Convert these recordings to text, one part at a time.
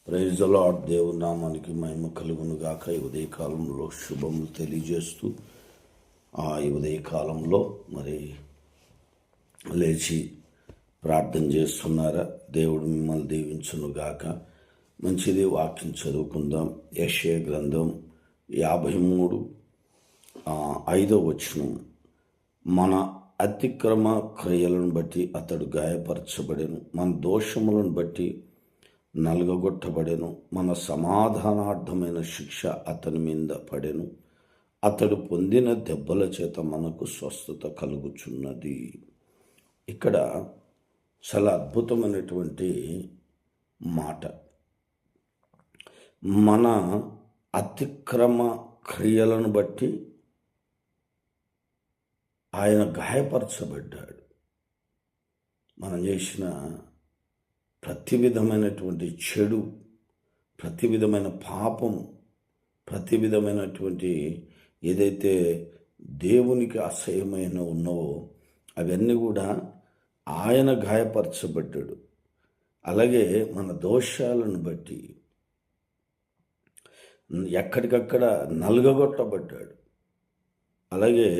Praise the lord. దేవుని నామానికి మహిమ కలుగును గాక. ఈ ఉదయకాలంలో శుభములు తెలియజేస్తూ ఈ ఉదయకాలంలో మరి లేచి ప్రార్థన చేస్తున్నారా? దేవుడు మిమ్మల్ని దీవించును గాక. మంచిది. వాక్యం చదువుకుందాం. యెషయా గ్రంథం 53:5 మన అతిక్రమ క్రియలను బట్టి అతడు గాయపరచబడెను, మన దోషములను బట్టి నలుగగొట్టబడెను, మన సమాధానార్థమైన శిక్ష అతని మీద పడెను, అతడు పొందిన దెబ్బల చేత మనకు స్వస్థత కలుగుచున్నది. ఇక్కడ చాలా అద్భుతమైనటువంటి మాట. మన అతిక్రమ క్రియలను బట్టి ఆయన గాయపరచబడ్డాడు. మనం చేసిన ప్రతి విధమైనటువంటి చెడు, ప్రతి విధమైన పాపం, ప్రతి విధమైనటువంటి ఏదైతే దేవునికి అసహ్యమైన ఉన్నావో అవన్నీ కూడా ఆయన గాయపరచబడ్డాడు. అలాగే మన దోషాలను బట్టి ఎక్కడికక్కడ నలుగగొట్టబడ్డాడు. అలాగే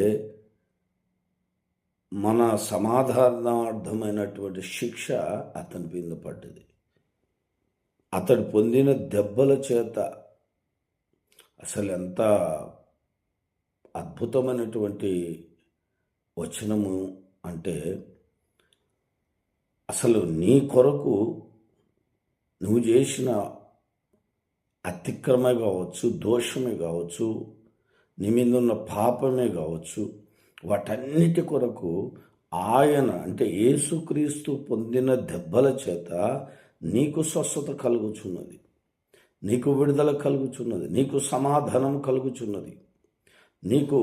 మన సమాధానార్థమైనటువంటి శిక్ష అతని మీద పడ్డది. అతడు పొందిన దెబ్బల చేత, అసలు ఎంత అద్భుతమైనటువంటి వచనము అంటే, అసలు నీ కొరకు నువ్వు చేసిన అతిక్రమే కావచ్చు, దోషమే కావచ్చు, నీ మీద ఉన్న పాపమే కావచ్చు, వాటన్నిటి కొరకు ఆయన అంటే యేసుక్రీస్తు పొందిన దెబ్బల చేత నీకు స్వస్థత కలుగుచున్నది, నీకు విడుదల కలుగుచున్నది, నీకు సమాధానం కలుగుచున్నది, నీకు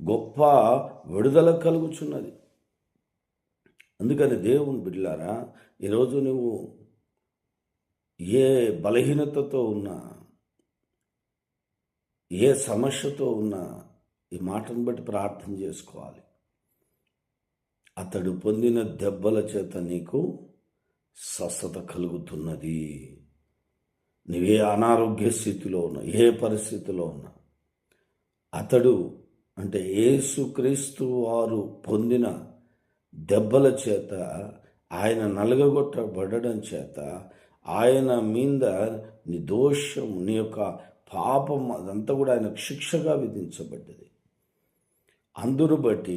గొప్ప విడుదల కలుగుచున్నది. అందుకని దేవుని బిడ్డలారా, ఈరోజు నువ్వు ఏ బలహీనతతో ఉన్నా, ఏ సమస్యతో ఉన్నా ఈ మాటను బట్టి ప్రార్థన చేసుకోవాలి. అతడు పొందిన దెబ్బల చేత నీకు స్వస్థత కలుగుతున్నది. నువ్వే అనారోగ్య స్థితిలో ఉన్నా, ఏ పరిస్థితిలో ఉన్నా, అతడు అంటే యేసుక్రీస్తు వారు పొందిన దెబ్బల చేత, ఆయన నలగగొట్టబడడం చేత, ఆయన మీద నీ దోషం, నీ యొక్క పాపం అదంతా కూడా ఆయనకు శిక్షగా విధించబడ్డది. అందును బట్టి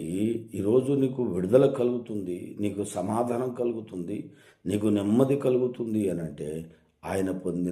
ఈరోజు నీకు విడుదల కలుగుతుంది, నీకు సమాధానం కలుగుతుంది, నీకు నెమ్మది కలుగుతుంది అని అంటే ఆయన పొందిన